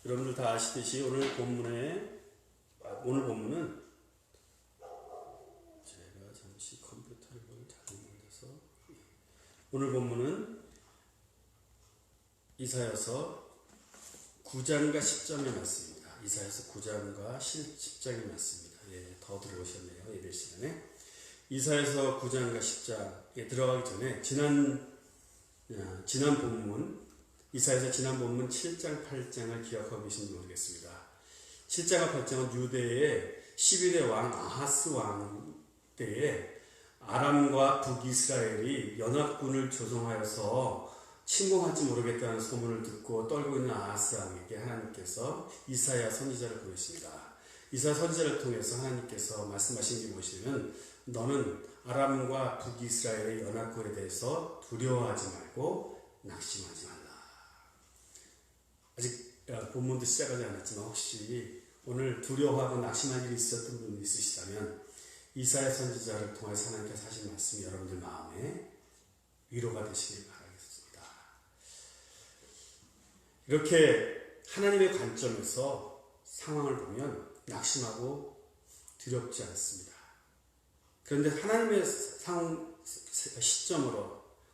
여러분들 다 아시듯이 오늘 본문은 제가 잠시 컴퓨터를 잘못 만들어서 오늘 본문은 이사야서 9장과 10장의 말씀입니다. 이사야서 9장과 10장의 말씀입니다. 더 들어오셨네요. 예배 시간에. 이사야서 9장과 10장에 들어가기 전에 지난 본문 이사야서 지난 본문 7장, 8장을 기억하고 계신지 모르겠습니다. 7장과 8장은 유대의 12대 왕 아하스 왕 때에 아람과 북이스라엘이 연합군을 조성하여서 침공할지 모르겠다는 소문을 듣고 떨고 있는 아하스 왕에게 하나님께서 이사야 선지자를 보내십니다. 이사야 선지자를 통해서 하나님께서 말씀하신 게 무엇이냐면 너는 아람과 북이스라엘의 연합군에 대해서 두려워하지 말고 낙심하지 말라. 아직 본문도 시작하지 않았지만 혹시 오늘 두려워하고 낙심한 일이 있었던 분이 있으시다면 이사야 선지자를 통해서 하나님께서 하신 말씀이 여러분들 마음에 위로가 되시길 바라겠습니다. 이렇게 하나님의 관점에서 상황을 보면 낙심하고 두렵지 않습니다. 그런데 하나님의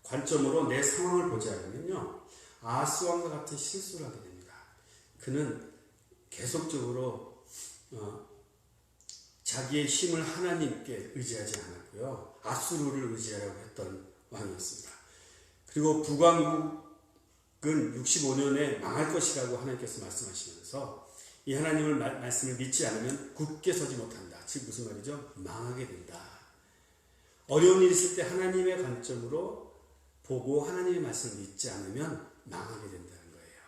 관점으로 내 상황을 보지 않으면요, 아하스 왕과 같은 실수를 하게 됩니다. 그는 계속적으로 자기의 힘을 하나님께 의지하지 않았고요, 아수르를 의지하려고 했던 왕이었습니다. 그리고 북왕국은 65년에 망할 것이라고 하나님께서 말씀하시면서 이 하나님을 말씀을 믿지 않으면 굳게 서지 못한다. 즉 무슨 말이죠? 망하게 된다. 어려운 일이 있을 때 하나님의 관점으로 보고 하나님의 말씀을 믿지 않으면 망하게 된다는 거예요.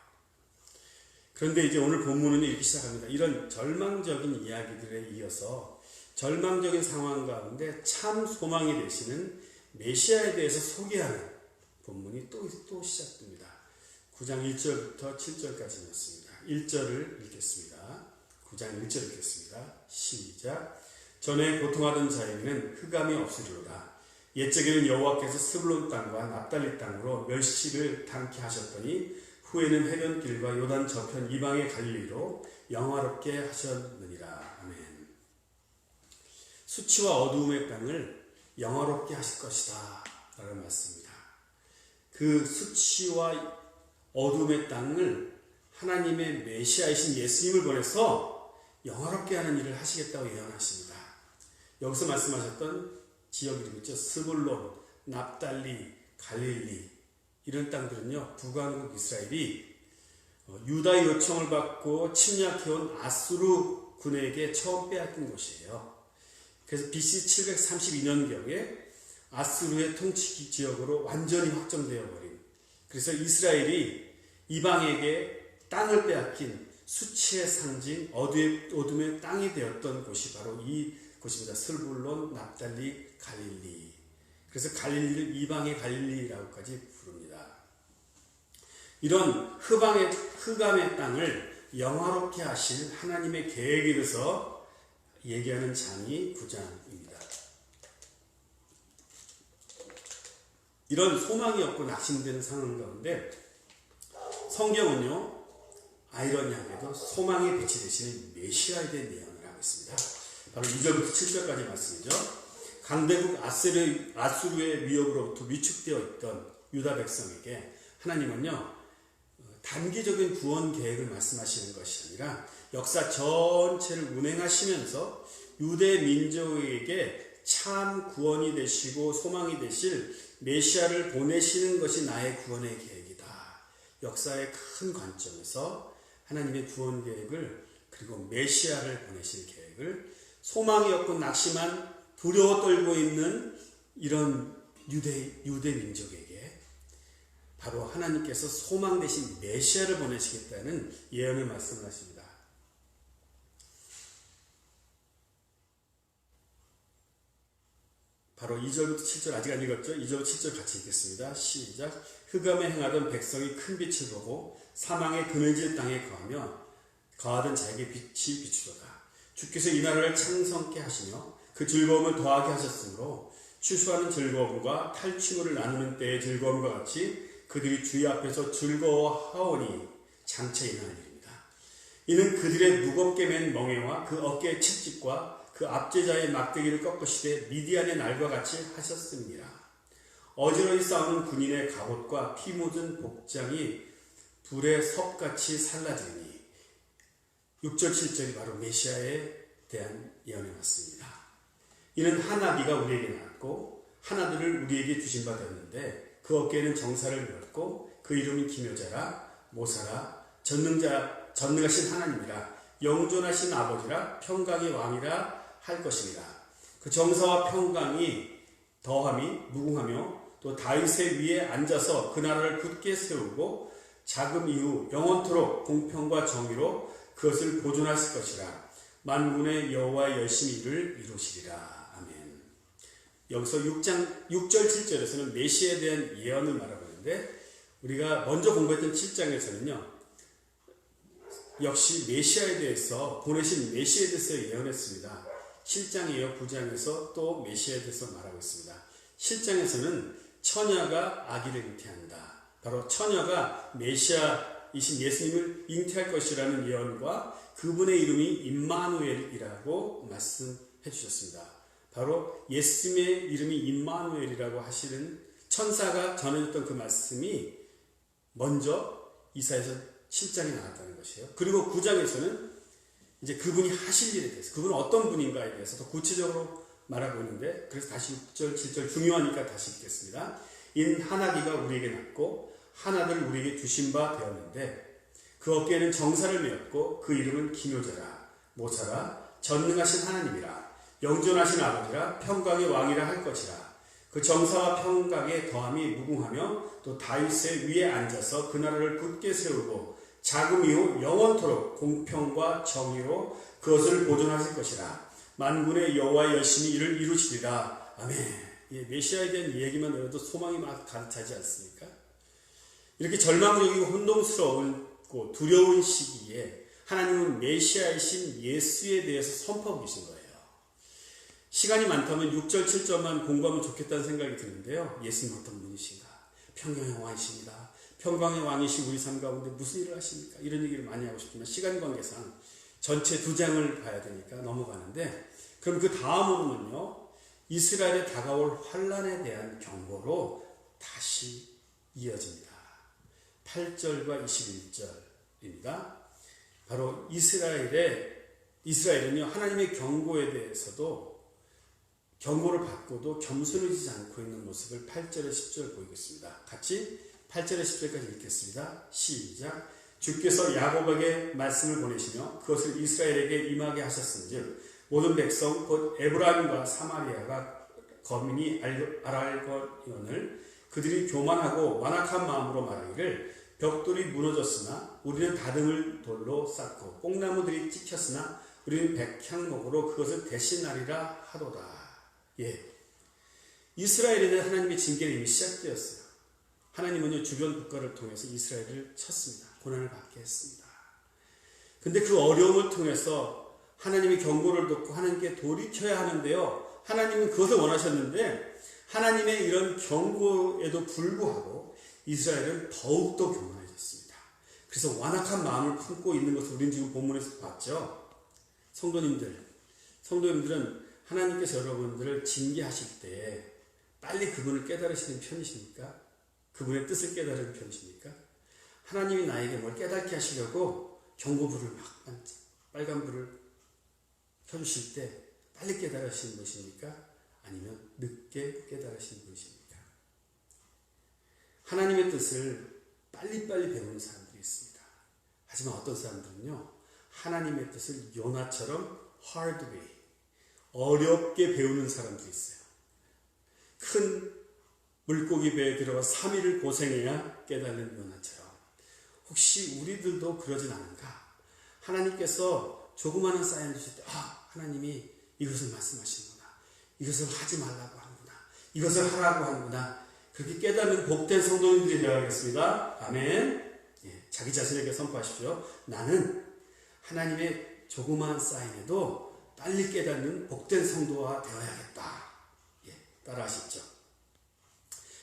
그런데 이제 오늘 본문은 이렇게 시작합니다. 이런 절망적인 이야기들에 이어서 절망적인 상황 가운데 참 소망이 되시는 메시아에 대해서 소개하는 본문이 또 시작됩니다. 9장 1절부터 7절까지였습니다. 1절을 읽겠습니다. 9장 1절 읽겠습니다. 시작. 전에 고통하던 자에게는 흑암이 없으리로다. 옛적에는 여호와께서 스불론 땅과 납달리 땅으로 멸시를 당케 하셨더니 후에는 해변길과 요단 저편 이방의 갈릴리로 영화롭게 하셨느니라. 아멘. 수치와 어두움의 땅을 영화롭게 하실 것이다 라는 말씀입니다. 그 수치와 어두움의 땅을 하나님의 메시아이신 예수님을 보내서 영화롭게 하는 일을 하시겠다고 예언하십니다. 여기서 말씀하셨던 지역 이름 있죠. 스불론, 납달리, 갈릴리 이런 땅들은요, 북왕국 이스라엘이 유다의 요청을 받고 침략해온 아수르 군에게 처음 빼앗긴 곳이에요. 그래서 BC 732년경에 아수르의 통치 지역으로 완전히 확정되어 버린, 그래서 이스라엘이 이방에게 땅을 빼앗긴 수치의 상징, 어둠의 땅이 되었던 곳이 바로 이 곳입니다. 스불론, 납달리, 갈릴리. 그래서 갈릴리를 이방의 갈릴리라고까지 부릅니다. 이런 흑암의 땅을 영화롭게 하실 하나님의 계획에 대해서 얘기하는 장이 9장입니다. 이런 소망이 없고 낙심되는 상황 가운데 성경은요, 아이러니하게도 소망의 빛이 되시는 메시아에 대한 예언을 하고 있습니다. 바로 2절부터 7절까지 말씀이죠. 강대국 아수르의 위협으로부터 위축되어 있던 유다 백성에게 하나님은요, 단기적인 구원 계획을 말씀하시는 것이 아니라 역사 전체를 운행하시면서 유대 민족에게 참 구원이 되시고 소망이 되실 메시아를 보내시는 것이 나의 구원의 계획이다. 역사의 큰 관점에서 하나님의 구원 계획을, 그리고 메시아를 보내실 계획을 소망이 없고 낙심한, 두려워 떨고 있는 이런 유대 민족에게 바로 하나님께서 소망 대신 메시아를 보내시겠다는 예언을 말씀하십니다. 바로 2절부터 7절, 아직 안 읽었죠? 2절부터 7절 같이 읽겠습니다. 시작. 흑암에 행하던 백성이 큰 빛을 보고 사망의 그늘질 땅에 거하던 자에게 빛이 비추도다. 주께서 이 나라를 창성케 하시며 그 즐거움을 더하게 하셨으므로 추수하는 즐거움과 탈취물을 나누는 때의 즐거움과 같이 그들이 주의 앞에서 즐거워하오니 장차 일어날 일입니다. 이는 그들의 무겁게 맨 멍에와 그 어깨의 채찍과 그 압제자의 막대기를 꺾으시되 미디안의 날과 같이 하셨습니다. 어지러이 싸우는 군인의 갑옷과 피 묻은 복장이 불의 섭같이 살라지니 6절 7절이 바로 메시아에 대한 예언이 맞습니다. 이는 한 아기가 우리에게 낳았고 한 아들을 우리에게 주신 바 되었는데 그 어깨에는 정사를 메었고 그 이름은 기묘자라 모사라 전능하신 하나님이라 영존하신 아버지라 평강의 왕이라 할 것입니다. 그 정사와 평강이 더함이 무궁하며 또 다윗의 위에 앉아서 그 나라를 굳게 세우고 자금 이후 영원토록 공평과 정의로 그것을 보존하실 것이라. 만군의 여호와의 열심히 이를 이루시리라. 아멘. 여기서 6절 7절에서는 메시아에 대한 예언을 말하고 있는데 우리가 먼저 공부했던 7장에서는요. 역시 메시아에 대해서 보내신 메시아에 대해서 예언했습니다. 7장 이어 9장에서 또 메시아에 대해서 말하고 있습니다. 7장에서는 처녀가 아기를 잉태한다. 바로 처녀가 메시아이신 예수님을 잉태할 것이라는 예언과 그분의 이름이 임마누엘이라고 말씀해 주셨습니다. 바로 예수님의 이름이 임마누엘이라고 하시는 천사가 전해줬던 그 말씀이 먼저 이사야서 7장에 나왔다는 것이에요. 그리고 9장에서는 이제 그분이 하실 일에 대해서, 그분은 어떤 분인가에 대해서 더 구체적으로 말하고 있는데, 그래서 다시 6절, 7절 중요하니까 다시 읽겠습니다. 인 한 아기가 우리에게 낳고 한 아들을 우리에게 주신 바 되었는데 그 어깨에는 정사를 메었고 그 이름은 기묘자라 모사라 전능하신 하나님이라 영존하신 아버지라 평강의 왕이라 할 것이라. 그 정사와 평강의 더함이 무궁하며 또 다윗의 위에 앉아서 그 나라를 굳게 세우고 자금 이후 영원토록 공평과 정의로 그것을 보존하실 것이라. 만군의 여호와의 열심히 이를 이루시리라. 아멘. 예, 메시아에 대한 얘기만 들어도 소망이 막 가득하지 않습니까? 이렇게 절망적이고 혼동스러운 두려운 시기에 하나님은 메시아이신 예수에 대해서 선포하고 계신 거예요. 시간이 많다면 6절 7절만 공부하면 좋겠다는 생각이 드는데요. 예수님 어떤 분이신가? 평강의 왕이십니다. 평강의 왕이신 우리 삶 가운데 무슨 일을 하십니까? 이런 얘기를 많이 하고 싶지만 시간 관계상 전체 2장을 봐야 되니까 넘어가는데, 그럼 그 다음으로는요, 이스라엘에 다가올 환란에 대한 경고로 다시 이어집니다. 8절과 21절입니다. 바로 이스라엘은요, 하나님의 경고에 대해서도 경고를 받고도 겸손해지지 않고 있는 모습을 8절에 10절 보이고 있습니다. 같이 8절에 10절까지 읽겠습니다. 시작. 주께서 야곱에게 말씀을 보내시며 그것을 이스라엘에게 임하게 하셨은즉 모든 백성 곧 에브라임과 사마리아가 거민이 알알거니언을 그들이 교만하고 완악한 마음으로 말하기를 벽돌이 무너졌으나 우리는 다듬을 돌로 쌓고 뽕나무들이 찍혔으나 우리는 백향목으로 그것을 대신하리라 하도다. 예, 이스라엘에 대한 하나님의 징계는 이미 시작되었어요. 하나님은요, 주변 국가를 통해서 이스라엘을 쳤습니다. 고난을 받게 했습니다. 근데 그 어려움을 통해서 하나님의 경고를 듣고 하나님께 돌이켜야 하는데요, 하나님은 그것을 원하셨는데 하나님의 이런 경고에도 불구하고 이스라엘은 더욱더 교만해졌습니다. 그래서 완악한 마음을 품고 있는 것을 우리는 지금 본문에서 봤죠. 성도님들은 하나님께서 여러분들을 징계하실 때 빨리 그분을 깨달으시는 편이십니까? 그분의 뜻을 깨달으는 편이십니까? 하나님이 나에게 뭘 깨닫게 하시려고 경고불을 막 빨간 불을 켜주실 때 빨리 깨달으시는 분이십니까? 아니면 늦게 깨달으시는 분이십니까? 하나님의 뜻을 빨리빨리 배우는 사람들이 있습니다. 하지만 어떤 사람들은요, 하나님의 뜻을 요나처럼 hard way, 어렵게 배우는 사람들이 있어요. 큰 물고기 배에 들어가 3일을 고생해야 깨달는 요나처럼. 혹시 우리들도 그러진 않은가? 하나님께서 조그마한 사인을 주실 때, 하나님이 이것을 말씀하시는구나, 이것을 하지 말라고 하는구나, 이것을 하라고 하는구나, 그렇게 깨닫는 복된 성도님들이 되어야겠습니다. 아멘. 예, 자기 자신에게 선포하십시오. 나는 하나님의 조그마한 사인에도 빨리 깨닫는 복된 성도가 되어야겠다. 예, 따라 하시죠.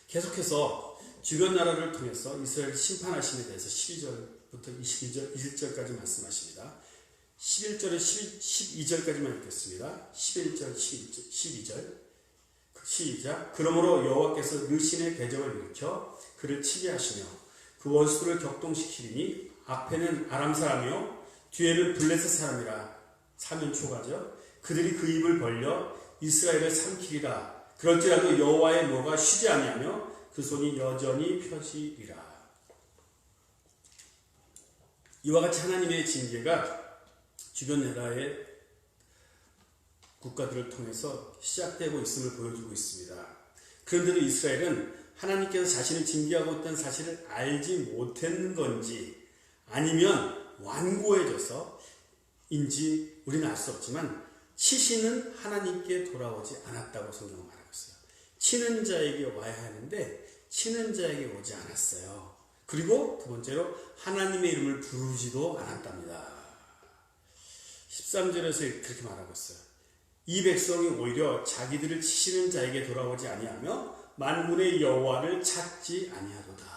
계속해서 주변 나라를 통해서 이스라엘 심판하심에 대해서 12절부터 21절까지 말씀하십니다. 11절에 12절까지만 읽겠습니다. 11절, 12절 시작. 그러므로 여호와께서 느신의 대적을 일으켜 그를 치게 하시며 그 원수를 격동시키리니 앞에는 아람 사람이요 뒤에는 블레셋 사람이라. 사면 초가죠. 그들이 그 입을 벌려 이스라엘을 삼키리라. 그럴지라도 여호와의 노가 쉬지 아니하며 그 손이 여전히 펴지리라. 이와 같이 하나님의 징계가 주변 나라의 국가들을 통해서 시작되고 있음을 보여주고 있습니다. 그런데도 이스라엘은 하나님께서 자신을 징계하고 있다는 사실을 알지 못했는 건지 아니면 완고해져서 인지 우리는 알 수 없지만 치시는 하나님께 돌아오지 않았다고 성경은 말하고 있어요. 치는 자에게 와야 하는데 치는 자에게 오지 않았어요. 그리고 두 번째로 하나님의 이름을 부르지도 않았답니다. 13절에서 그렇게 말하고 있어요. 이 백성이 오히려 자기들을 치시는 자에게 돌아오지 아니하며 만군의 여호와를 찾지 아니하도다.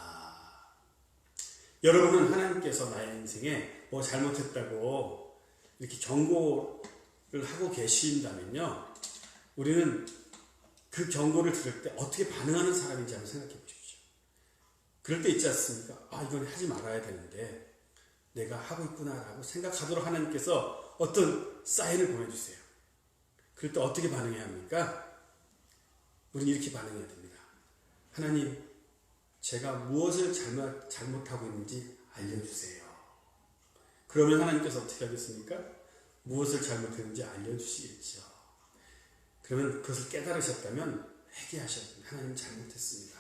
여러분은 하나님께서 나의 인생에 뭐 잘못했다고 이렇게 경고를 하고 계신다면요, 우리는 그 경고를 들을 때 어떻게 반응하는 사람인지 한번 생각해 보십시오. 그럴 때 있지 않습니까? 아, 이건 하지 말아야 되는데 내가 하고 있구나라고 생각하도록 하나님께서 어떤 사인을 보내주세요. 그럴 때 어떻게 반응해야 합니까? 우리는 이렇게 반응해야 됩니다. 하나님, 제가 무엇을 잘못하고 있는지 알려주세요. 그러면 하나님께서 어떻게 하겠습니까? 무엇을 잘못했는지 알려주시겠죠. 그러면 그것을 깨달으셨다면 회개하셔야 됩니다. 하나님 잘못했습니다.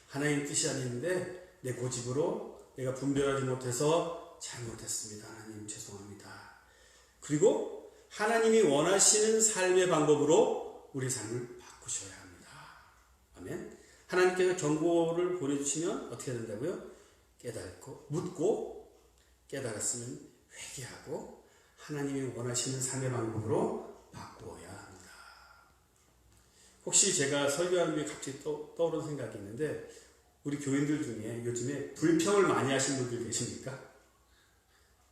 하나님 뜻이 아닌데 내 고집으로 내가 분별하지 못해서 잘못했습니다. 하나님 죄송합니다. 그리고 하나님이 원하시는 삶의 방법으로 우리 삶을 바꾸셔야 합니다. 아멘. 하나님께서 경고를 보내주시면 어떻게 된다고요? 깨닫고 묻고 깨달았으면 회개하고 하나님이 원하시는 삶의 방법으로 바꾸어야 합니다. 혹시 제가 설교하는 게 갑자기 떠오른 생각이 있는데 우리 교인들 중에 요즘에 불평을 많이 하시는 분들 계십니까?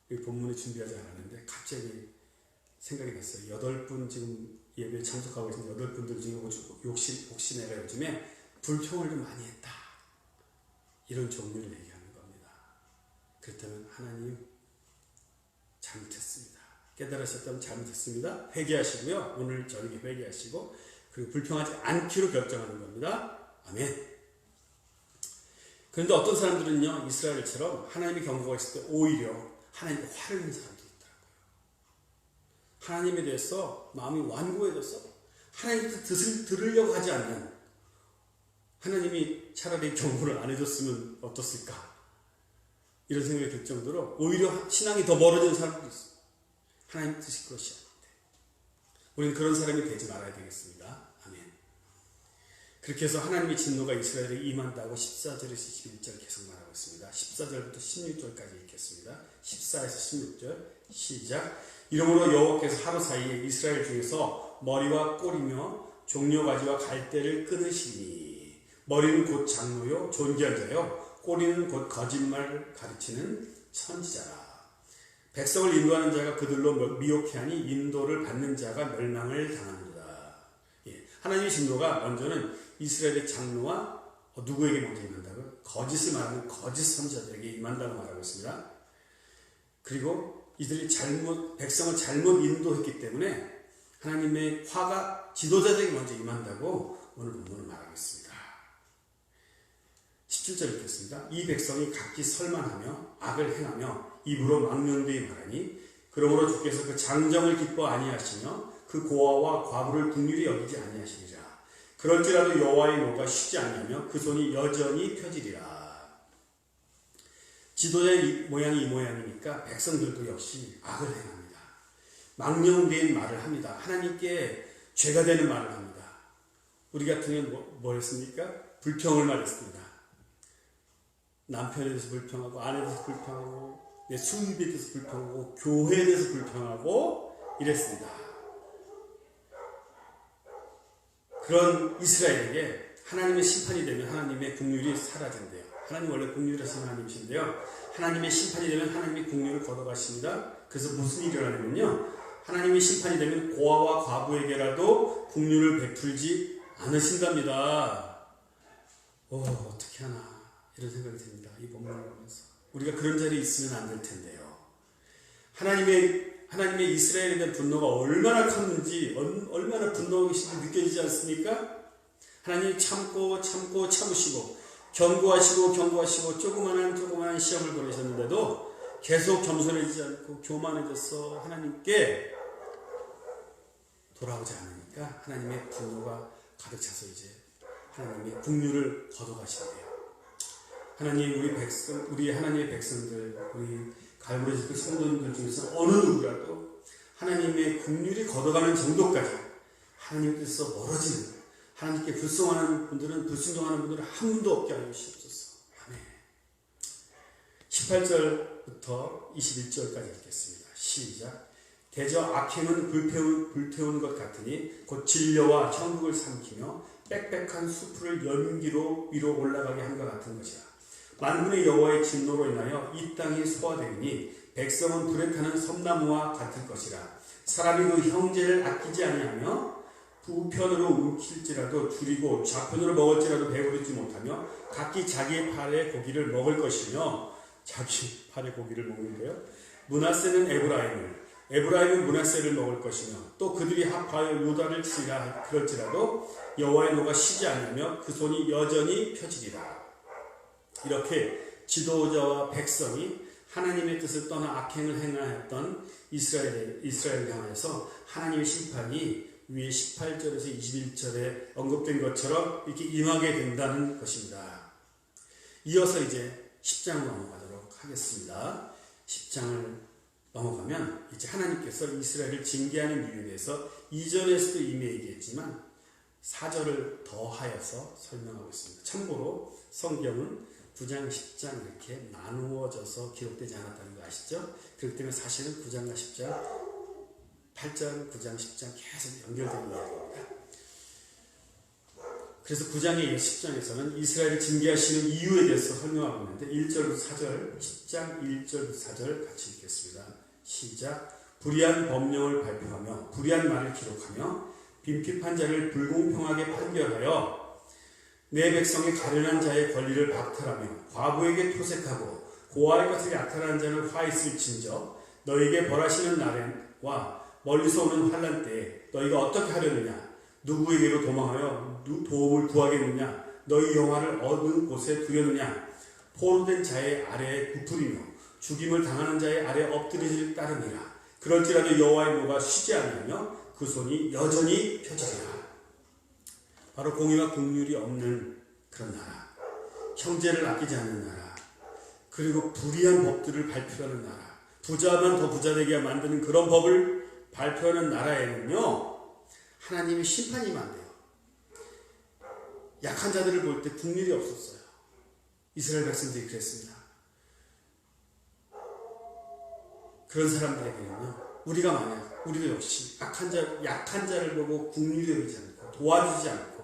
이 본문에 준비하지 않았는데 갑자기 생각이 났어요. 8분 지금 예배에 참석하고 계신 8분들 중에 혹시 내가 요즘에 불평을 좀 많이 했다. 이런 종류를 얘기하는 겁니다. 그렇다면 하나님 잘못했습니다. 깨달으셨다면 잘못했습니다. 회개하시고요. 오늘 저녁에 회개하시고 그리고 불평하지 않기로 결정하는 겁니다. 아멘. 그런데 어떤 사람들은요, 이스라엘처럼 하나님의 경고가 있을 때 오히려 하나님께 화를 내는 사람도 있더라고요. 하나님에 대해서 마음이 완고해져서 하나님의 뜻을 들으려고 하지 않는, 하나님이 차라리 경고를 안 해줬으면 어떻을까, 이런 생각이 들 정도로 오히려 신앙이 더 멀어지는 사람도 있어요. 하나님 뜻이 그것이 아닌데 우리는 그런 사람이 되지 말아야 되겠습니다. 아멘. 그렇게 해서 하나님의 진노가 이스라엘에 임한다고 14절에서 21절 계속 말하고 있습니다. 14절부터 16절까지 읽겠습니다. 14에서 16절 시작. 이러므로 여호와께서 하루 사이에 이스라엘 중에서 머리와 꼬리며 종려가지와 갈대를 끊으시니, 머리는 곧 장로요 존귀한 자요 꼬리는 곧 거짓말 가르치는 선지자라. 백성을 인도하는 자가 그들로 미혹해하니 인도를 받는 자가 멸망을 당합니다. 하나님의 진노가 먼저는 이스라엘의 장로와 누구에게 먼저 임한다고요? 거짓을 말하는 거짓 선지자들에게 임한다고 말하고 있습니다. 그리고 이들이 백성을 잘못 인도했기 때문에 하나님의 화가 지도자들에게 먼저 임한다고 오늘 본문은 말하고 있습니다. 17절 읽겠습니다. 이 백성이 각기 설만하며 악을 행하며 입으로 망령되이 말하니, 그러므로 주께서 그 장정을 기뻐 아니하시며 그 고아와 과부를 긍휼히 여기지 아니하시리라. 그럴지라도 여호와의 노가 쉬지 아니하며 그 손이 여전히 펴지리라. 지도자의 모양이 이 모양이니까 백성들도 역시 악을 행합니다. 망령된 말을 합니다. 하나님께 죄가 되는 말을 합니다. 우리 같은 경우는 뭐 했습니까? 불평을 말했습니다. 남편에 대해서 불평하고, 아내에 대해서 불평하고, 내 수입에 대해서 불평하고, 교회에 대해서 불평하고 이랬습니다. 그런 이스라엘에게 하나님의 심판이 되면 하나님의 긍휼이 사라진대요. 하나님 원래 긍휼하신 하나님이신데요. 하나님의 심판이 되면 하나님이 긍휼을 걷어가십니다. 그래서 무슨 일이 일어나냐면요. 하나님의 심판이 되면 고아와 과부에게라도 긍휼을 베풀지 않으신답니다. 어떻게 하나 이런 생각이 듭니다. 이 본문을 보면서 우리가 그런 자리에 있으면 안 될 텐데요. 하나님의 이스라엘에 대한 분노가 얼마나 컸는지, 얼마나 분노하고 계신지 느껴지지 않습니까? 하나님이 참으시고 경고하시고 조그만한 시험을 보내셨는데도 계속 겸손해지지 않고 교만해져서 하나님께 돌아오지 않으니까 하나님의 분노가 가득 차서 이제 하나님의 긍휼을 걷어가신대요. 하나님, 우리 하나님의 백성들, 우리 갈보리 집회 성도님들 중에서 어느 누구라도 하나님의 긍휼이 걷어가는 정도까지 하나님께서 멀어지는, 하나님께 불순종하는 분들은 한 분도 없게 하여 주시옵소서. 아멘. 18절부터 21절까지 읽겠습니다. 시작. 대저 악행은 불태운 것 같으니 곧 진려와 천국을 삼키며 빽빽한 수풀을 연기로 위로 올라가게 한 것 같은 것이라. 만군의 여호와의 진노로 인하여 이 땅이 소화되니 백성은 불에 타는 섬나무와 같을 것이라. 사람이 그 형제를 아끼지 아니하며 우편으로 움킬지라도 줄이고 좌편으로 먹을지라도 배부르지 못하며 각기 자기의 팔의 고기를 먹을 것이며, 자기 팔의 고기를 먹는데요. 므낫세는 에브라임은 므낫세를 먹을 것이며, 또 그들이 합하여 유다를 치라 그럴지라도 여호와의 노가 쉬지 않으며 그 손이 여전히 펴지리라. 이렇게 지도자와 백성이 하나님의 뜻을 떠나 악행을 행하였던 이스라엘을 향해서 하나님의 심판이 위에 18절에서 21절에 언급된 것처럼 이렇게 임하게 된다는 것입니다. 이어서 이제 10장으로 넘어가도록 하겠습니다. 10장을 넘어가면 이제 하나님께서 이스라엘을 징계하는 이유에 대해서 이전에서도 이미 얘기했지만 4절을 더하여서 설명하고 있습니다. 참고로 성경은 9장, 10장 이렇게 나누어져서 기록되지 않았다는 거 아시죠? 그렇기 때문에 사실은 9장과 10장, 8장, 9장, 10장 계속 연결되는 이야기입니다. 그래서 9장의 10장에서는 이스라엘을 징계하시는 이유에 대해서 설명하고 있는데 1절부터 4절, 10장 1절부터 4절 같이 읽겠습니다. 시작. 불의한 법령을 발표하며 불의한 말을 기록하며 빈핍한 자를 불공평하게 판결하여 내 백성의 가련한 자의 권리를 박탈하며 과부에게 토색하고 고아의 것을 약탈한 자는 화 있을진저 너에게 벌하시는 날과 멀리서 오는 환난 때에 너희가 어떻게 하려느냐? 누구에게로 도망하여 도움을 구하겠느냐? 너희 영화를 어느 곳에 두려느냐? 포로된 자의 아래에 굽으리며 죽임을 당하는 자의 아래에 엎드리질 따름이라. 그럴지라도 여호와의 노가 쉬지 아니하며 그 손이 여전히 펴지리라. 바로 공의와 긍휼이 없는 그런 나라, 형제를 아끼지 않는 나라, 그리고 불의한 법들을 발표하는 나라, 부자만 더 부자되게 만드는 그런 법을 발표하는 나라에는요, 하나님의 심판이 안 돼요. 약한 자들을 볼 때 긍휼이 없었어요. 이스라엘 백성들이 그랬습니다. 그런 사람들에게는요, 우리가 만약 우리도 역시 약한 자를 보고 긍휼히 여기지 않고 도와주지 않고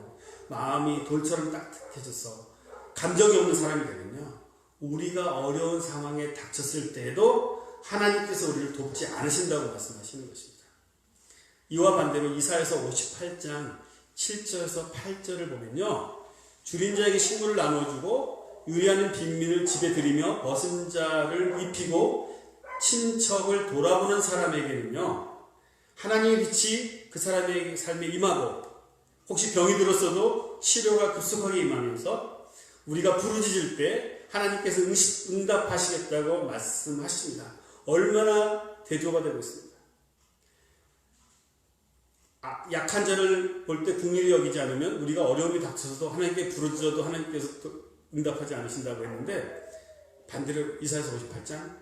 마음이 돌처럼 딱딱해져서 감정이 없는 사람이 되면요, 우리가 어려운 상황에 닥쳤을 때에도 하나님께서 우리를 돕지 않으신다고 말씀하시는 것입니다. 이와 반대로 이사야서 58장 7절에서 8절을 보면요, 줄인 자에게 식물을 나눠주고 유리하는 빈민을 집에 들이며 벗은 자를 입히고 친척을 돌아보는 사람에게는요, 하나님의 빛이 그 사람의 삶에 임하고 혹시 병이 들었어도 치료가 급속하게 임하면서 우리가 부르짖을 때 하나님께서 응답하시겠다고 말씀하십니다. 얼마나 대조가 되고 있습니다. 약한 자를 볼 때 긍휼히 여기지 않으면 우리가 어려움이 닥쳐서도 하나님께 부르짖어도 하나님께서 응답하지 않으신다고 했는데, 반대로 이사야서 58장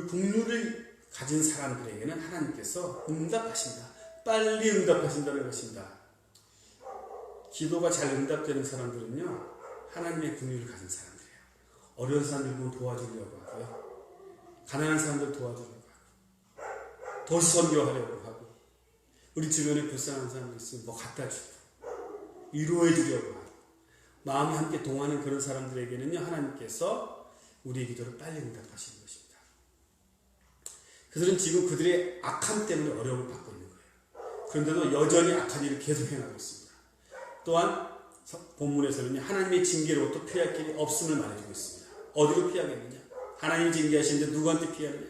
긍휼을 가진 사람들에게는 하나님께서 응답하신다. 빨리 응답하신다는 것입니다. 기도가 잘 응답되는 사람들은요, 하나님의 긍휼을 가진 사람들이에요. 어려운 사람들 보면 도와주려고 하고요, 가난한 사람들 도와주려고 하고, 도시 선교하려고 하고, 우리 주변에 불쌍한 사람들 있으면 뭐 갖다 주고 위로해 주려고 하고, 마음이 함께 동하는 그런 사람들에게는요, 하나님께서 우리의 기도를 빨리 응답하시는 것입니다. 그들은 지금 그들의 악함 때문에 어려움을 받고 있는 거예요. 그런데도 여전히 악한 일을 계속 행하고 있습니다. 또한 본문에서는 하나님의 징계로부터 피할 길이 없음을 말해주고 있습니다. 어디로 피하겠느냐? 하나님이 징계하시는데 누구한테 피하느냐?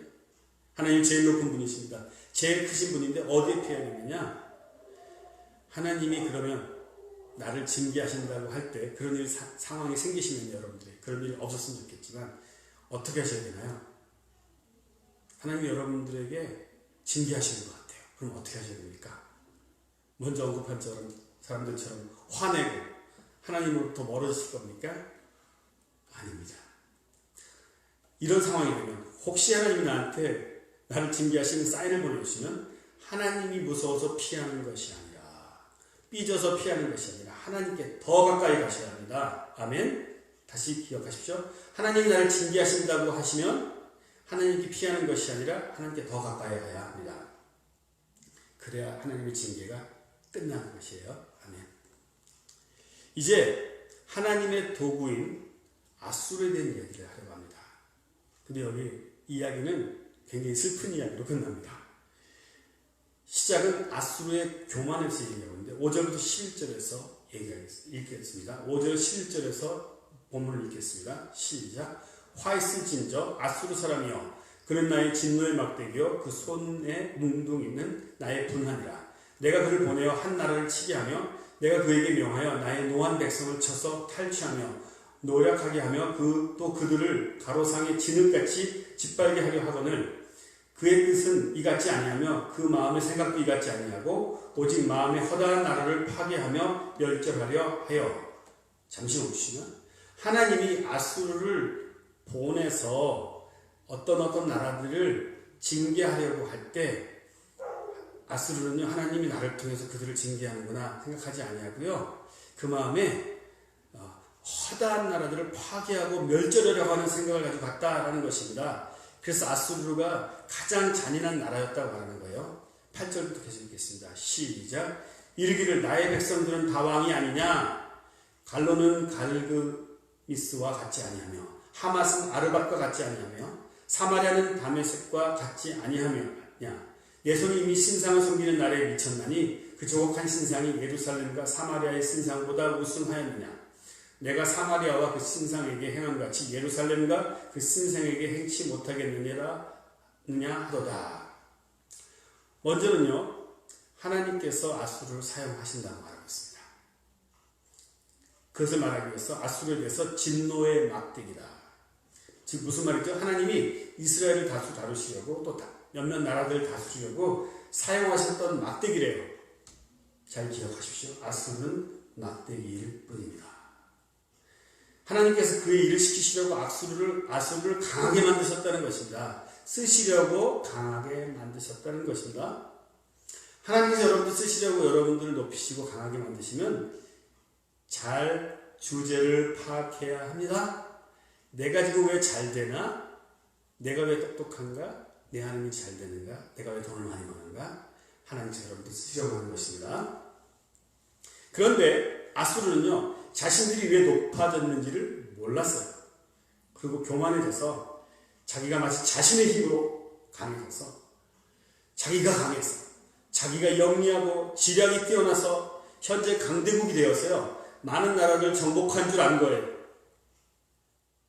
하나님 제일 높은 분이십니다. 제일 크신 분인데 어디에 피하겠느냐? 하나님이 그러면 나를 징계하신다고 할 때 그런 일 상황이 생기시면 여러분들이 그런 일이 없었으면 좋겠지만 어떻게 하셔야 되나요? 하나님이 여러분들에게 징계하시는 것 같아요. 그럼 어떻게 하셔야 됩니까? 먼저 언급한 사람들처럼 화내고 하나님으로부터 멀어지실 겁니까? 아닙니다. 이런 상황이 되면 혹시 하나님이 나를 징계하시는 사인을 보내주시면 하나님이 무서워서 피하는 것이 아니라 삐져서 피하는 것이 아니라 하나님께 더 가까이 가셔야 합니다. 아멘. 다시 기억하십시오. 하나님이 나를 징계하신다고 하시면 하나님께 피하는 것이 아니라 하나님께 더 가까이 가야 합니다. 그래야 하나님의 징계가 끝나는 것이에요. 아멘. 이제 하나님의 도구인 아수르에 대한 이야기를 하려고 합니다. 근데 여기 이야기는 굉장히 슬픈 이야기로 끝납니다. 시작은 아수르의 교만에서 얘기하고 있는데 5절부터 11절에서 읽겠습니다. 5절 11절에서 본문을 읽겠습니다. 시작. 화 있을진저 아수르 사람이여 그는 나의 진노의 막대기요 그 손에 뭉둥 있는 나의 분하니라. 내가 그를 보내어 한 나라를 치게 하며 내가 그에게 명하여 나의 노한 백성을 쳐서 탈취하며 노력하게 하며 또 그들을 가로상의 진흙같이 짓밟게 하려 하거늘 그의 뜻은 이같지 아니하며 그 마음의 생각도 이같지 아니하고 오직 마음의 허다한 나라를 파괴하며 멸절하려 하여. 잠시 멈추시면 하나님이 아수르를 보내서 어떤 나라들을 징계하려고 할 때 아수르는요 하나님이 나를 통해서 그들을 징계하는구나 생각하지 아니하고요 그 마음에 허다한 나라들을 파괴하고 멸절하려고 하는 생각을 가지고 갔다라는 것입니다. 그래서 아수르가 가장 잔인한 나라였다고 말하는 거예요. 8절부터 계속 읽겠습니다. 시작. 이르기를 나의 백성들은 다 왕이 아니냐? 갈로는 갈그미스와 같지 아니하며 하맛은 아르밧과 같지 아니하며 사마리아는 다메섹과 같지 아니하며냐? 내 손이 이미 신상을 섬기는 나라에 미쳤나니 그 조국한 신상이 예루살렘과 사마리아의 신상보다 우승하였느냐? 내가 사마리아와 그 신상에게 행한 같이 예루살렘과 그 신상에게 행치 못하겠느냐 하도다. 먼저는요 하나님께서 아수르를 사용하신다고 말하고 있습니다. 그것을 말하기 위해서 아수르에 대해서 진노의 막대기다. 즉 무슨 말이죠? 하나님이 이스라엘을 다루시려고 또 몇몇 나라들을 다스리려고 사용하셨던 막대기래요. 잘 기억하십시오. 아수르는 막대기일 뿐입니다. 하나님께서 그의 일을 시키시려고 아수르를 강하게 만드셨다는 것입니다. 쓰시려고 강하게 만드셨다는 것입니다. 하나님께서 여러분들 쓰시려고 여러분들을 높이시고 강하게 만드시면 잘 주제를 파악해야 합니다. 내가 지금 왜 잘 되나? 내가 왜 똑똑한가? 내 하나님이 잘 되는가? 내가 왜 돈을 많이 버는가? 하나님께서 여러분들 쓰시려고 하는 것입니다. 그런데 아수르는요 자신들이 왜 높아졌는지를 몰랐어요. 그리고 교만해져서 자기가 마치 자신의 힘으로 강해져서 자기가 강해서 자기가 영리하고 지략이 뛰어나서 현재 강대국이 되었어요. 많은 나라를 정복한 줄 안 거예요.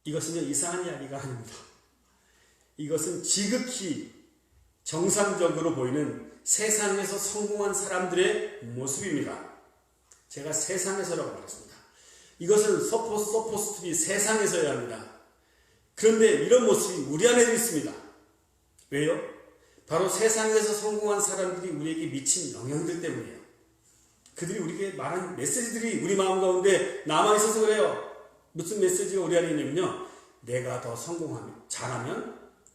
이것은요 이상한 이야기가 아닙니다. 이것은 지극히 정상적으로 보이는 세상에서 성공한 사람들의 모습입니다. 제가 세상에서라고 말했습니다. 이것은 서포스 투비 세상에서야 합니다. 그런데 이런 모습이 우리 안에도 있습니다. 왜요? 바로 세상에서 성공한 사람들이 우리에게 미친 영향들 때문이에요. 그들이 우리에게 말한 메시지들이 우리 마음 가운데 남아있어서 그래요. 무슨 메시지가 우리 안에 있냐면요. 내가 더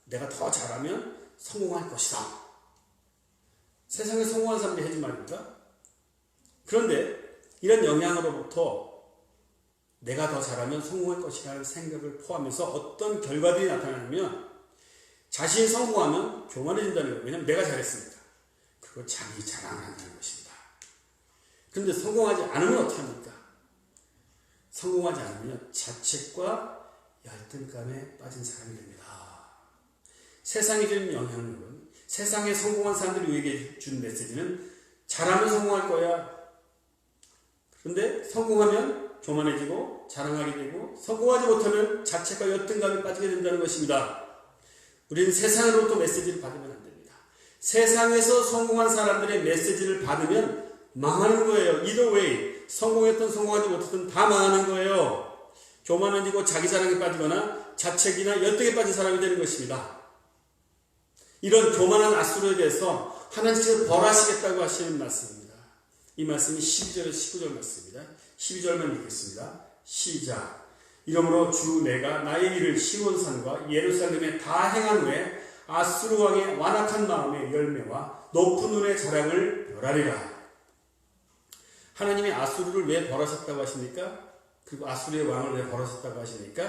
내가 더 잘하면 성공할 것이다. 세상에 성공한 사람들이 해준 말입니까? 그런데 이런 영향으로부터 내가 더 잘하면 성공할 것이라는 생각을 포함해서 어떤 결과들이 나타나냐면 자신이 성공하면 교만해진다는 거예요. 왜냐하면 내가 잘했으니까. 그리고 자기 자랑을 한다는 것입니다. 그런데 성공하지 않으면 어떻게 합니까? 성공하지 않으면 자책과 열등감에 빠진 사람이 됩니다. 세상이 주는 영향력은, 세상에 성공한 사람들이 우리에게 준 메시지는 잘하면 성공할 거야. 그런데 성공하면 교만해지고 자랑하게 되고, 성공하지 못하면 자책과 열등감에 빠지게 된다는 것입니다. 우리는 세상으로부터 메시지를 받으면 안 됩니다. 세상에서 성공한 사람들의 메시지를 받으면 망하는 거예요. either way. 성공했든 성공하지 못했든 다 망하는 거예요. 교만해지고 자기 자랑에 빠지거나 자책이나 열등에 빠진 사람이 되는 것입니다. 이런 교만한 아수르에 대해서 하나님께서 벌하시겠다고 하시는 말씀입니다. 이 말씀이 12절에서 19절 말씀입니다. 12절만 읽겠습니다. 시작. 이러므로 주 내가 나의 일을 시온산과 예루살렘에 다 행한 후에 아수르 왕의 완악한 마음의 열매와 높은 눈의 자랑을 멸하리라. 하나님이 아수르를 왜 벌하셨다고 하십니까? 그리고 아수르의 왕을 왜 벌하셨다고 하십니까?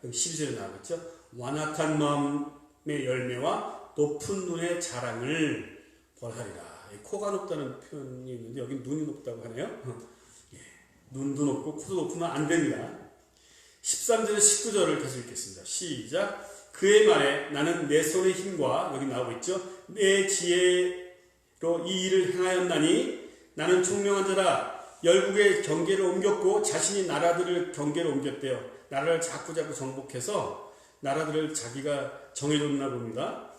여기 12절에 나오겠죠. 완악한 마음의 열매와 높은 눈의 자랑을 벌하리라. 코가 높다는 표현이 있는데 여기 눈이 높다고 하네요. 눈도 높고 코도 높으면 안 됩니다. 13절에서 19절을 계속 읽겠습니다. 시작. 그의 말에 나는 내 손의 힘과, 여기 나오고 있죠, 내 지혜로 이 일을 행하였나니 나는 총명한 자라. 열국의 경계를 옮겼고 자신이 나라들을 경계를 옮겼대요. 나라를 자꾸 정복해서 나라들을 자기가 정해줬나 봅니다.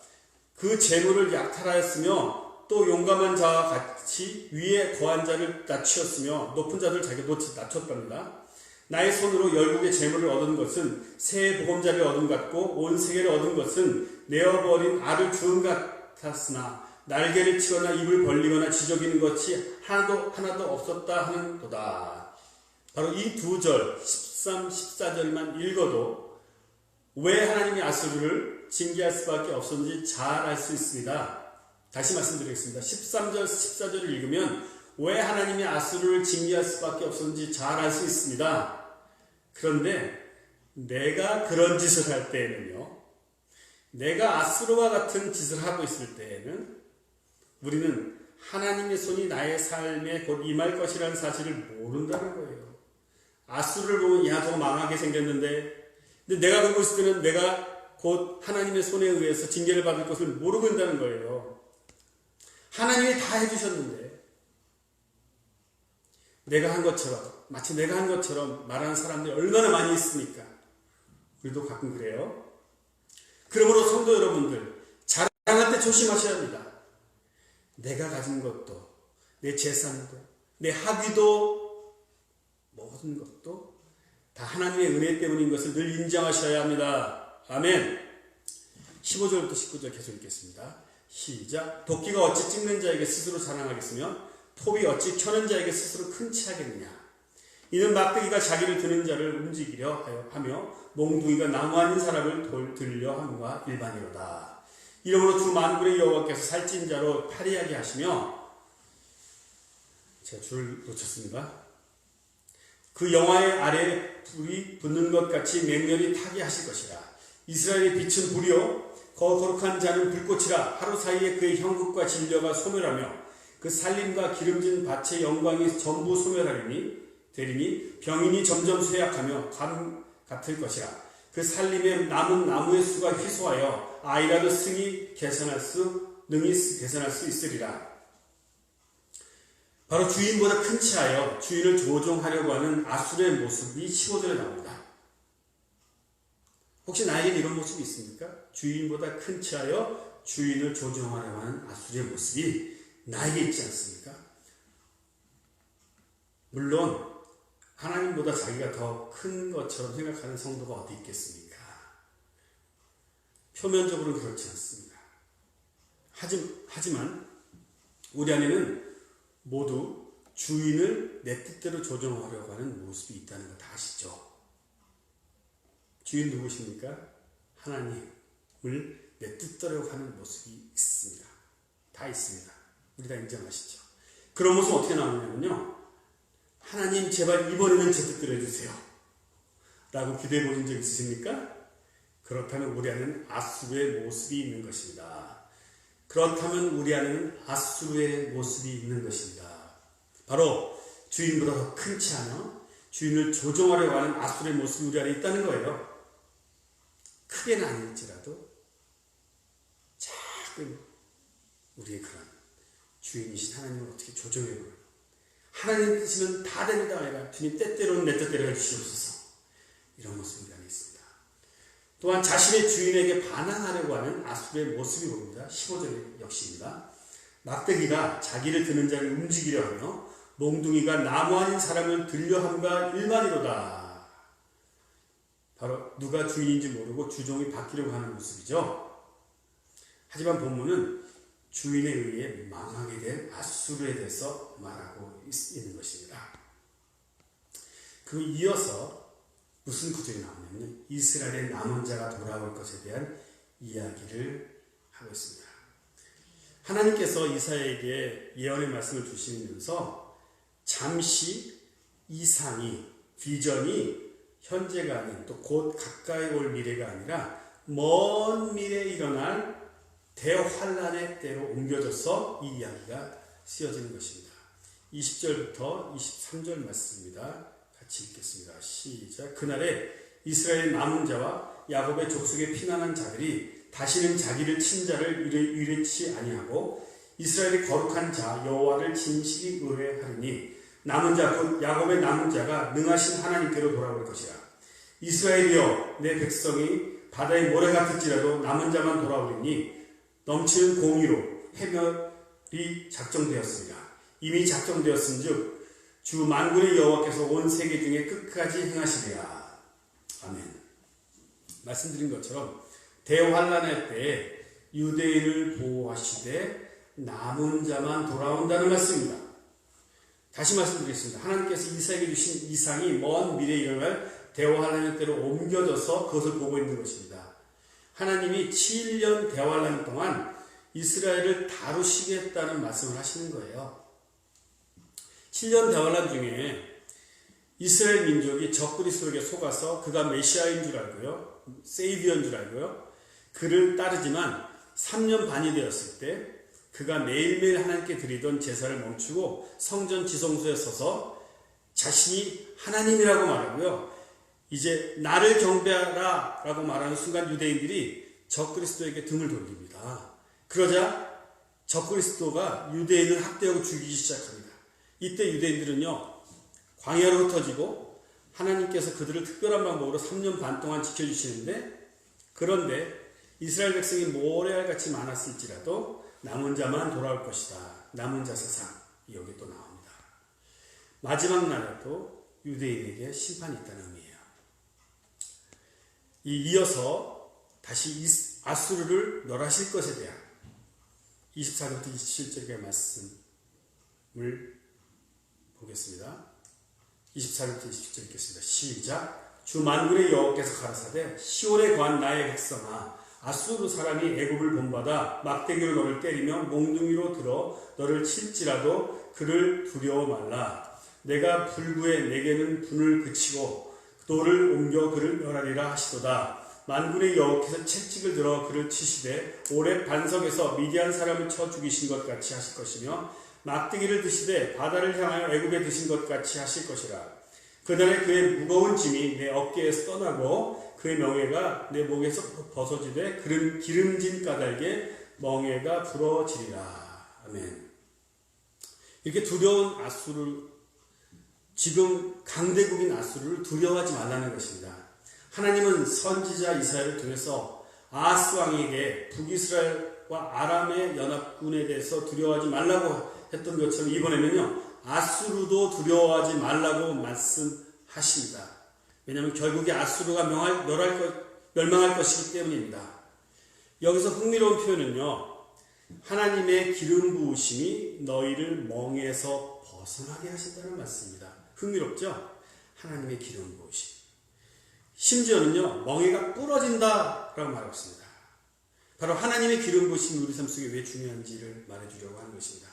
그 재물을 약탈하였으며 또 용감한 자와 같이 위에 거한 자를 낮추었으며 높은 자들 자기가 낮췄답니다. 나의 손으로 열국의 재물을 얻은 것은 새 보금자리를 얻은 것 같고 온 세계를 얻은 것은 내어버린 알을 주은 것 같았으나 날개를 치거나 입을 벌리거나 지저귀는 것이 하나도 없었다 하는도다. 바로 이 두 절 13, 14절만 읽어도 왜 하나님이 아수르를 징계할 수밖에 없었는지 잘 알 수 있습니다. 다시 말씀드리겠습니다. 13절, 14절을 읽으면 왜 하나님이 아수르를 징계할 수밖에 없었는지 잘 알 수 있습니다. 그런데 내가 그런 짓을 할 때에는요, 내가 아수르와 같은 짓을 하고 있을 때에는 우리는 하나님의 손이 나의 삶에 곧 임할 것이라는 사실을 모른다는 거예요. 아수르를 보면 야 저거 망하게 생겼는데, 근데 내가 그러고 있을 때는 내가 곧 하나님의 손에 의해서 징계를 받을 것을 모르고 있다는 거예요. 하나님이 다 해주셨는데 내가 한 것처럼, 마치 내가 한 것처럼 말하는 사람들이 얼마나 많이 있습니까? 우리도 가끔 그래요. 그러므로 성도 여러분들, 자랑할 때 조심하셔야 합니다. 내가 가진 것도, 내 재산도, 내 학위도, 모든 것도 다 하나님의 은혜 때문인 것을 늘 인정하셔야 합니다. 아멘. 15절부터 19절 계속 읽겠습니다. 시작. 도끼가 어찌 찍는 자에게 스스로 자랑하겠으며 톱이 어찌 켜는 자에게 스스로 큰 치 하겠느냐. 이는 막대기가 자기를 드는 자를 움직이려 하며 몽둥이가 나무 아닌 사람을 들려 함과 일반이로다. 이러므로 주 만군의 여호와께서 살찐 자로 파리하게 하시며, 제가 줄을 놓쳤습니다. 그 영화의 아래에 불이 붙는 것 같이 맹렬히 타게 하실 것이라. 이스라엘의 빛은 불이요 거룩한 자는 불꽃이라. 하루 사이에 그의 형국과 진려가 소멸하며 그 살림과 기름진 밭의 영광이 전부 소멸하리니 되리니 병인이 점점 쇠약하며 감 같을 것이라. 그 살림에 남은 나무의 수가 희소하여 아이라도 능히 계산할 수 있으리라. 바로 주인보다 큰 치하여 주인을 조종하려고 하는 아수르의 모습이 15절에 나옵니다. 혹시 나에게 이런 모습이 있습니까? 주인보다 큰 치하여 주인을 조종하려고 하는 아수르의 모습이 나에게 있지 않습니까? 물론 하나님보다 자기가 더 큰 것처럼 생각하는 성도가 어디 있겠습니까? 표면적으로는 그렇지 않습니다. 하지만 우리 안에는 모두 주인을 내 뜻대로 조정하려고 하는 모습이 있다는 거 다 아시죠? 주인 누구십니까? 하나님을 내 뜻대로 하는 모습이 있습니다. 다 있습니다. 우리 다 인정하시죠? 그런 모습은 어떻게 나오냐면요, 하나님 제발 이번에는 제 뜻대로 해주세요 라고 기도해 보신 적 있으십니까? 그렇다면 우리 안에는 아수르의 모습이 있는 것입니다. 그렇다면 우리 안에는 아수르의 모습이 있는 것입니다. 바로 주인보다 더 큰 치하며 주인을 조종하려고 하는 아수르의 모습이 우리 안에 있다는 거예요. 크게는 아닐지라도 작은 우리의 그런 주인이신 하나님을 어떻게 조종해보는, 하나님 뜻이면 다 됩니다. 아니라 주님 때때로는 내 뜻대로 해주시옵소서, 이런 모습이 우리 안에 있습니다. 또한 자신의 주인에게 반항하려고 하는 아수르의 모습이 보입니다. 15절 역시입니다. 막대기가 자기를 드는 자를 움직이려 하며 몽둥이가 나무 아닌 사람을 들려함과 일반이로다. 바로 누가 주인인지 모르고 주종이 바뀌려고 하는 모습이죠. 하지만 본문은 주인에 의해 망하게 된 아수르에 대해서 말하고 있는 것입니다. 그 이어서 무슨 구절이 나오냐면 이스라엘의 남은 자가 돌아올 것에 대한 이야기를 하고 있습니다. 하나님께서 이사야에게 예언의 말씀을 주시면서 잠시 이상이, 비전이 현재가 아닌 또 곧 가까이 올 미래가 아니라 먼 미래에 일어날 대환란의 때로 옮겨져서 이 이야기가 쓰여지는 것입니다. 20절부터 23절 말씀입니다. 같이 읽겠습니다. 시작. 그날에 이스라엘 남은 자와 야곱의 족속에 피난한 자들이 다시는 자기를 친 자를 의뢰치 아니하고 이스라엘의 거룩한 자 여호와를 진실이 의뢰하리니 남은 자 곧 야곱의 남은 자가 능하신 하나님께로 돌아올 것이라. 이스라엘이여 내 백성이 바다의 모래 같을지라도 남은 자만 돌아오리니 넘치는 공의로 해멸이 작정되었습니다. 이미 작정되었은즉 주 만군의 여호와께서 온 세계 중에 끝까지 행하시리라. 아멘. 말씀드린 것처럼 대환란의 때에 유대인을 보호하시되 남은 자만 돌아온다는 말씀입니다. 다시 말씀드리겠습니다. 하나님께서 이사야에게 주신 이상이 먼 미래에 일어날 대환란의 때로 옮겨져서 그것을 보고 있는 것입니다. 하나님이 7년 대환란 동안 이스라엘을 다루시겠다는 말씀을 하시는 거예요. 7년 대환란 중에 이스라엘 민족이 적그리스도에게 속아서 그가 메시아인 줄 알고요, 세이비어인 줄 알고요, 그를 따르지만 3년 반이 되었을 때 그가 매일매일 하나님께 드리던 제사를 멈추고 성전 지성소에 서서 자신이 하나님이라고 말하고요, 이제 나를 경배하라 라고 말하는 순간 유대인들이 적그리스도에게 등을 돌립니다. 그러자 적그리스도가 유대인을 학대하고 죽이기 시작합니다. 이때 유대인들은요, 광야로 흩어지고 하나님께서 그들을 특별한 방법으로 3년 반 동안 지켜주시는데, 그런데 이스라엘 백성이 모래알같이 많았을지라도 남은 자만 돌아올 것이다. 남은 자 세상, 여기 또 나옵니다. 마지막 날에도 유대인에게 심판이 있다는 의미예요. 이어서 다시 아수르를 멸하실 것에 대한 24절부터 27절의 말씀을 보겠습니다. 24절부터 27절 읽겠습니다. 시작. 주 만군의 여호와께서 가라사대 시온에 거한 나의 백성아, 아수르 사람이 애굽을 본받아 막대기로 너를 때리며 몽둥이로 들어 너를 칠지라도 그를 두려워 말라. 내가 불구에 내게는 분을 그치고 돌을 옮겨 그를 멸하리라 하시도다. 만군의 여호와께서 채찍을 들어 그를 치시되 오래 반석에서 미디안 사람을 쳐 죽이신 것 같이 하실 것이며 막대기를 드시되 바다를 향하여 애굽에 드신 것 같이 하실 것이라. 그날에 그의 무거운 짐이 내 어깨에서 떠나고 그의 멍에가 내 목에서 벗어지되 그는 기름진 까닭에 멍에가 부러지리라. 아멘. 이렇게 두려운 아수르, 지금 강대국인 아수르를 두려워하지 말라는 것입니다. 하나님은 선지자 이사야를 통해서 아하스 왕에게 북이스라엘과 아람의 연합군에 대해서 두려워하지 말라고 했던 것처럼 이번에는요, 아수르도 두려워하지 말라고 말씀하십니다. 왜냐하면 결국에 아수르가 멸망할 것이기 때문입니다. 여기서 흥미로운 표현은요, 하나님의 기름 부으심이 너희를 멍에서 벗어나게 하신다는 말씀입니다. 흥미롭죠? 하나님의 기름 부으심. 심지어는요, 멍에가 부러진다 라고 말하고 있습니다. 바로 하나님의 기름 부으심이 우리 삶 속에 왜 중요한지를 말해주려고 하는 것입니다.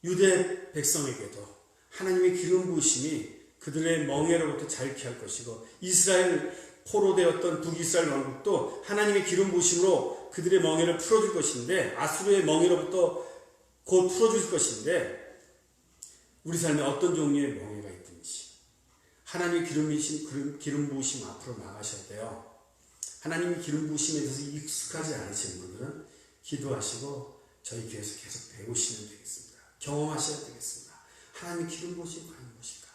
유대 백성에게도 하나님의 기름 부으심이 그들의 멍에로부터 자유케 할 것이고, 이스라엘 포로되었던 북이스라엘 왕국도 하나님의 기름 부으심으로 그들의 멍에를 풀어줄 것인데, 아수르의 멍에로부터 곧 풀어줄 것인데, 우리 삶에 어떤 종류의 멍에가 있든지 하나님의 기름 부으심 앞으로 나가셔야 돼요. 하나님의 기름 부으심에 대해서 익숙하지 않으신 분들은 기도하시고 저희 교회에서 계속 배우시면 되겠습니다. 경험하셔야 되겠습니다. 하나님의 기름 부으심이 과연 무엇일까?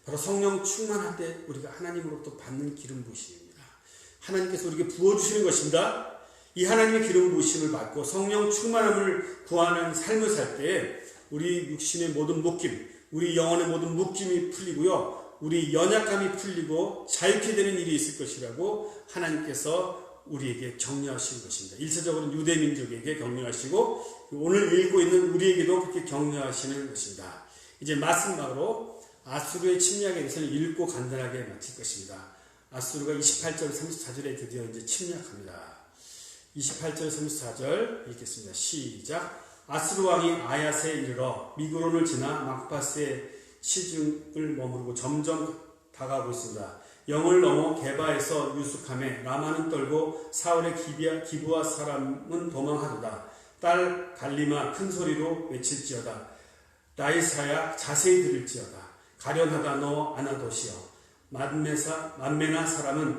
바로 성령 충만할 때 우리가 하나님으로부터 받는 기름 부으심입니다. 하나님께서 우리에게 부어주시는 것입니다. 이 하나님의 기름 부으심을 받고 성령 충만함을 구하는 삶을 살 때에 우리 육신의 모든 묶임, 우리 영혼의 모든 묶임이 풀리고요. 우리 연약함이 풀리고 자유케 되는 일이 있을 것이라고 하나님께서 우리에게 격려하시는 것입니다. 일차적으로는 유대민족에게 격려하시고 오늘 읽고 있는 우리에게도 그렇게 격려하시는 것입니다. 이제 마지막으로 아수르의 침략에 대해서는 읽고 간단하게 마칠 것입니다. 아수르가 28절 34절에 드디어 이제 침략합니다. 28절 34절 읽겠습니다. 시작. 아수르 왕이 아얏에 이르러 미그론을 지나 막바스의 시중을 머무르고 점점 다가오고 있습니다. 영을 넘어 게바에서 유숙함에 라마는 떨고 사울의 기브아 사람은 도망하도다. 딸 갈리마 큰 소리로 외칠지어다. 라이사야 자세히 들을지어다. 가련하다 너 아나도시여. 만메나 사람은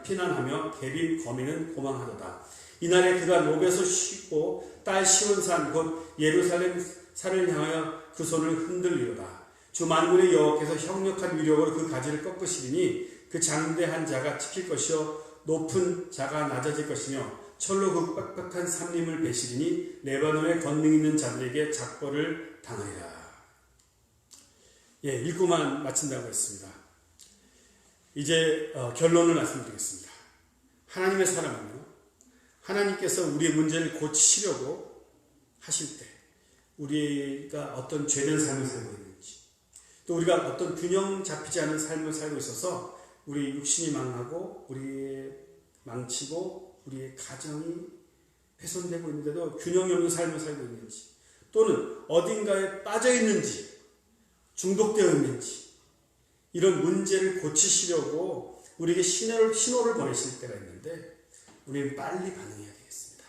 피난하며 게빔 거민은 도망하도다. 이날에 그가 녹에서 쉬고 딸 시온산 곧 예루살렘 산을 향하여 그 손을 흔들리로다. 주 만군의 여호와께서 형력한 위력으로 그 가지를 꺾으시리니 그 장대한 자가 지킬 것이요 높은 자가 낮아질 것이며 철로 그 빡빡한 삼림을 베시리니 레바논의 권능 있는 자들에게 작벌을 당하리라. 읽고만 마친다고 했습니다. 이제 결론을 말씀드리겠습니다. 하나님의 사람은요, 하나님께서 우리의 문제를 고치시려고 하실 때 우리가 어떤 죄된 삶을 살고 있는지, 또 우리가 어떤 균형 잡히지 않은 삶을 살고 있어서 우리 육신이 망하고 우리의 망치고 우리의 가정이 훼손되고 있는데도 균형이 없는 삶을 살고 있는지, 또는 어딘가에 빠져 있는지, 중독되어 있는지, 이런 문제를 고치시려고 우리에게 신호를 보내실 때가 있는데 우리는 빨리 반응해야 되겠습니다.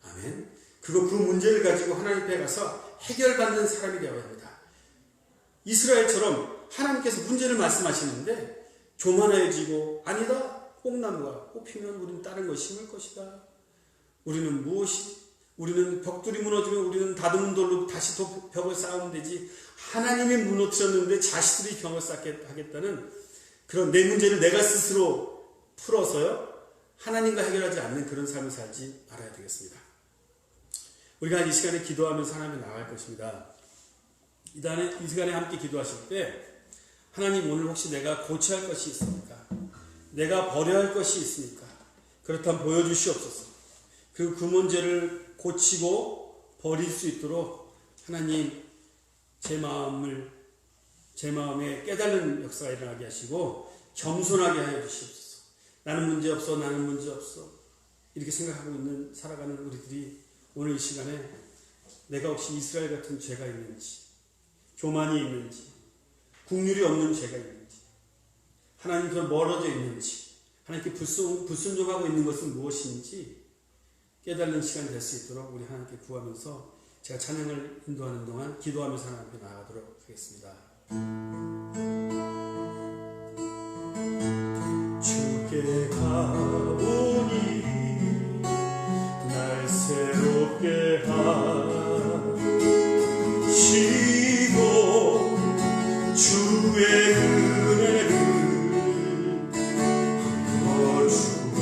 아멘. 그 문제를 가지고 하나님 앞에 가서 해결받는 사람이 되어야 합니다. 이스라엘처럼 하나님께서 문제를 말씀하시는데 교만해지고 아니다, 뽕나무가 꽃피면 우리는 다른 걸 심을 것이다. 우리는 벽돌이 무너지면 우리는 다듬은 돌로 다시 벽을 쌓으면 되지. 하나님이 무너뜨렸는데 자식들이 벽을 쌓게 하겠다는 그런 내 문제를 내가 스스로 풀어서요, 하나님과 해결하지 않는 그런 삶을 살지 말아야 되겠습니다. 우리가 이 시간에 기도하면서 하나님 나갈 것입니다. 이 시간에 함께 기도하실 때 하나님, 오늘 혹시 내가 고쳐야 할 것이 있습니까? 내가 버려야 할 것이 있습니까? 그렇다면 보여주시옵소서. 그리고 그 문제를 고치고 버릴 수 있도록 하나님 제 마음에 깨달은 역사가 일어나게 하시고 겸손하게 하여 주시옵소서. 나는 문제 없어 이렇게 생각하고 살아가는 우리들이 오늘 이 시간에 내가 혹시 이스라엘 같은 죄가 있는지, 교만이 있는지, 국률이 없는 죄가 있는지, 하나님께 멀어져 있는지, 하나님께 불순종하고 있는 것은 무엇인지 깨달는 시간이 될 수 있도록 우리 하나님께 구하면서 제가 찬양을 인도하는 동안 기도하면서 하나님 앞에 나아가도록 하겠습니다. 주께 가오니 날 새롭게 하시고 주의 은혜를 부어주소서.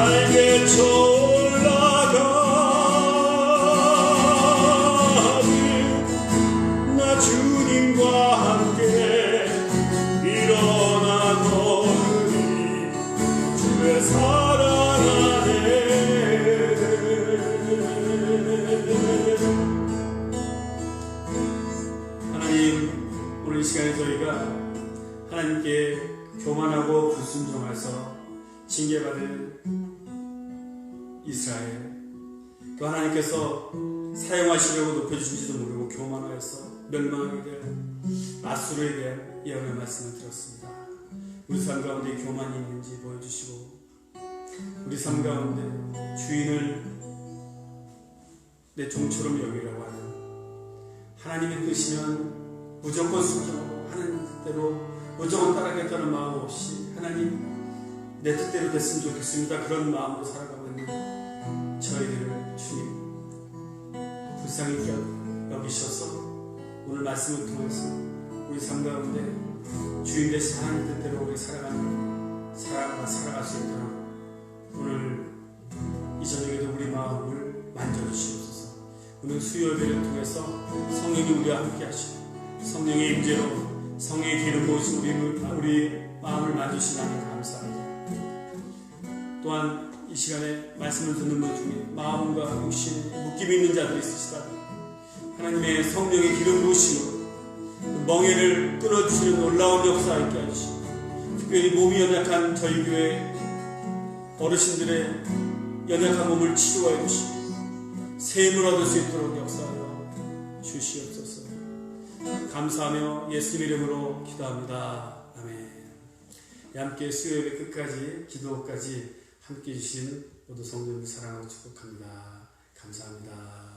날개쳐 올라가는 나 주님과 함께 일어나 걸으리 주의 사랑 안에. 하나님, 오늘 이 시간에 저희가 하나님께 교만하고 불순종해서 징계받을 이스라엘, 또 하나님께서 사용하시려고 높여주신지도 모르고 교만하여서 멸망하게 될 아수르에 대한 예언의 말씀을 들었습니다. 우리 삶 가운데 교만이 있는지 보여주시고, 우리 삶 가운데 주인을 내 종처럼 여기라고 하는 하나님의 뜻이면 무조건 순종하고 하나님 뜻대로 무조건 따라가겠다는 마음 없이 하나님 내 뜻대로 됐으면 좋겠습니다, 그런 마음으로 살아가고 있는 저희들을 주님 불쌍히 여기셔서 오늘 말씀을 통해서 우리 삶 가운데 주인 되신 하나님 뜻대로 우리 살아갈 수 있도록 오늘 이 저녁에도 우리 마음을 만져주시옵소서. 오늘 수요일을 통해서 성령이 우리와 함께 하시고 성령의 임재로 성령의 기름 부으신 우리 마음을 만지신 하나님 감사합니다. 또한 이 시간에 말씀을 듣는 분 중에 마음과 육신에 묶임이 있는 자들이 있으시다. 하나님의 성령의 기름 부으심으로 멍에를 끊어주시는 놀라운 역사 있게 해주시고, 특별히 몸이 연약한 저희 교회 어르신들의 연약한 몸을 치료해 주시고 새 힘을 얻을 수 있도록 역사하여 주시옵소서. 감사하며 예수님 이름으로 기도합니다. 아멘. 함께 수요일의 끝까지 기도까지 함께 해주신 모두 성도님들 사랑하고 축복합니다. 감사합니다.